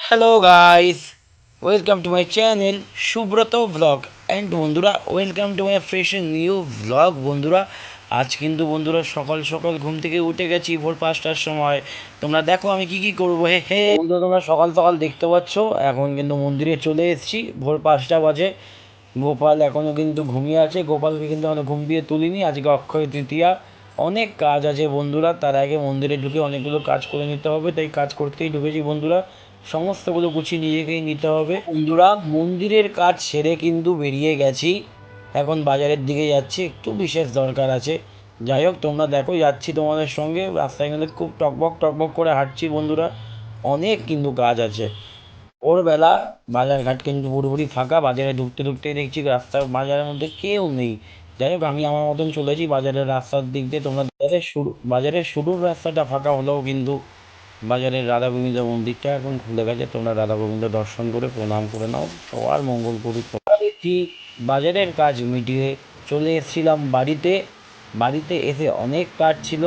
Hello guys, welcome to my channel Subrata blog and বন্ধুরা welcome to my fresh new blog. বন্ধুরা আজ কিন্তু বন্ধুরা সকাল সকাল ঘুম থেকে উঠে গেছি ভোর 5টার সময়। তোমরা দেখো আমি কি করবো। হে হে বন্ধুরা, তোমরা সকাল সকাল দেখতে পাচ্ছ এখন কিন্তু মন্দিরে চলে এসেছি। ভোর 5টা বাজে। গোপাল এখনও কিন্তু ঘুমিয়ে আছে। গোপালকে কিন্তু এখনও ঘুম দিয়ে তুলিনি। আজকে অক্ষয় তৃতীয়া, অনেক কাজ আছে বন্ধুরা। তার আগে মন্দিরে ঢুকে অনেকগুলো কাজ করে নিতে হবে, তাই কাজ করতেই ঢুকেছি বন্ধুরা। সমস্তগুলো গুছিয়ে নিজেকেই নিতে হবে বন্ধুরা। মন্দিরের কাজ সেরে কিন্তু বেরিয়ে গেছি। এখন বাজারের দিকে যাচ্ছি, একটু বিশেষ দরকার আছে। যাই হোক, তোমরা দেখো যাচ্ছি তোমাদের সঙ্গে। রাস্তায় কিন্তু খুব টকবক টকবক করে হাঁটছি বন্ধুরা। অনেক কিন্তু কাজ আছে। ভোরবেলা বাজারঘাট কিন্তু পুরোপুরি ফাঁকা। বাজারে ঢুকতে ঢুকতেই দেখছি রাস্তার বাজারের মধ্যে কেউ নেই। যাই হোক, আমি আমার মতন চলেছি বাজারের রাস্তার দিক দিয়ে। তোমরা বাজারের শুরুর রাস্তাটা ফাঁকা হলেও কিন্তু বাজারের রাধা গোবিন্দ মন্দিরটা এখন খুলে গেছে। তোমরা রাধা গোবিন্দ দর্শন করে প্রণাম করে নাও। সবার মঙ্গল করুক। দেখছি বাজারের কাজ মিটিয়ে চলে এসেছিলাম বাড়িতে। বাড়িতে এসে অনেক কাজ ছিল।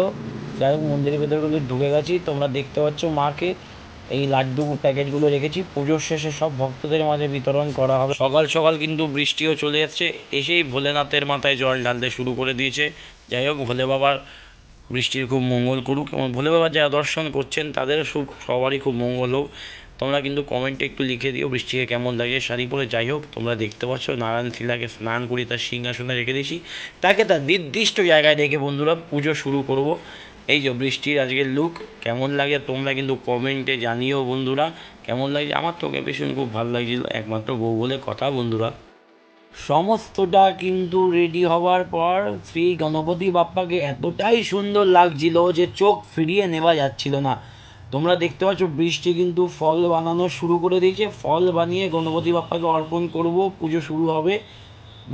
যাই হোক, মন্দিরের ভেতরে কিন্তু ঢুকে গেছি। তোমরা দেখতে পাচ্ছ মাকে এই লাড্ডু প্যাকেটগুলো রেখেছি, পুজোর শেষে সব ভক্তদের মাঝে বিতরণ করা হবে। সকাল সকাল কিন্তু বৃষ্টিও চলে এসছে, এসেই ভোলেনাথের মাথায় জল ঢালতে শুরু করে দিয়েছে। যাই হোক, ভোলে বাবার বৃষ্টির খুব মঙ্গল করুক এবং ভোলে বাবা যারা দর্শন করছেন তাদের সবারই খুব মঙ্গল হোক। তোমরা কিন্তু কমেন্টে একটু লিখে দিও বৃষ্টিকে কেমন লাগে শাড়ি পরে। যাই হোক, তোমরা দেখতে পাচ্ছ নারায়ণ শিলাকে স্নান করি তার সিংহাসনে রেখে দিয়েছি। তাকে তার নির্দিষ্ট জায়গায় রেখে বন্ধুরা পুজো শুরু করব। এই যে বৃষ্টির আজকের লুক কেমন লাগে তোমরা কিন্তু কমেন্টে জানিও বন্ধুরা। কেমন লাগে? আমার তোকে ভীষণ খুব ভালো লাগছিল, একমাত্র বউ বলে কথা বন্ধুরা। সমস্তটা কিন্তু রেডি হওয়ার পর শ্রী গণপতি বাপ্পাকে এতটাই সুন্দর লাগছিল যে চোখ ফিরিয়ে নেওয়া যাচ্ছিল না। তোমরা দেখতে পাচ্ছ বৃষ্টি কিন্তু ফল বানানো শুরু করে দিয়েছে। ফল বানিয়ে গণপতি বাপ্পাকে অর্পণ করব, পুজো শুরু হবে।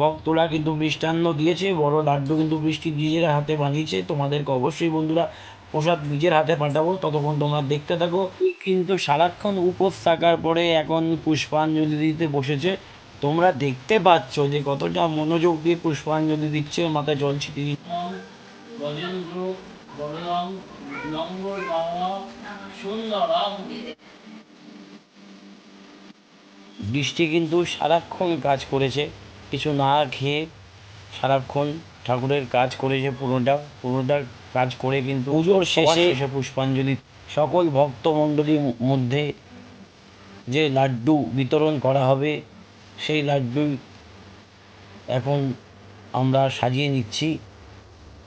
ভক্তরা কিন্তু মিষ্টান্ন দিয়েছে, বড় লাড্ডু কিন্তু বৃষ্টি নিজের হাতে বানিয়েছে। তোমাদেরকে অবশ্যই বন্ধুরা প্রসাদ নিজের হাতে পাঠাবো, ততক্ষণ তোমরা দেখতে থাকো। কিন্তু সারাক্ষণ উপোস থাকার পরে এখন পুষ্পাঞ্জলি দিতে বসেছে। তোমরা দেখতে পাচ্ছ যে কতটা মনোযোগ দিয়ে পুষ্পাঞ্জলি দিচ্ছে, মাথায় জল ছিটিয়ে দিচ্ছে। বৃষ্টি কিন্তু সারাক্ষণ কাজ করেছে, কিছু না খেয়ে সারাক্ষণ ঠাকুরের কাজ করেছে। পুরোটা কাজ করে কিন্তু পুজোর শেষে পুষ্পাঞ্জলি সকল ভক্তমণ্ডলীর মধ্যে যে লাড্ডু বিতরণ করা হবে সেই লাড্ডু এখন আমরা সাজিয়ে নিচ্ছি।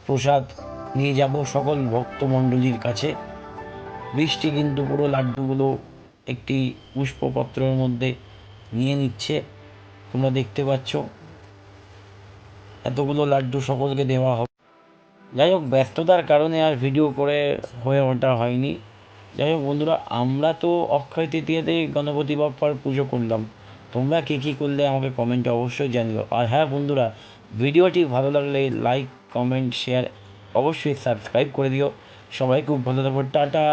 প্রসাদ নিয়ে যাব সকল ভক্তমণ্ডলীর কাছে। বৃষ্টি কিন্তু পুরো লাড্ডুগুলো একটি পুষ্পপত্রের মধ্যে নিয়ে নিচ্ছে। তোমরা দেখতে পাচ্ছ এতগুলো লাড্ডু সকলকে দেওয়া হবে। যাই হোক, ব্যস্ততার কারণে আর ভিডিও করে হয়ে ওঠা হয়নি। যাই হোক বন্ধুরা, আমরা তো অক্ষয় তৃতীয়াতেই গণপতি বাপ্পার পুজো করলাম। তোমরা কী কী করলে আমাকে কমেন্টে অবশ্যই জানিও। আর হ্যাঁ বন্ধুরা, ভিডিওটি ভালো লাগলে লাইক কমেন্ট শেয়ার অবশ্যই সাবস্ক্রাইব করে দিও। সবাই খুব ভালো থাকো, টাটা।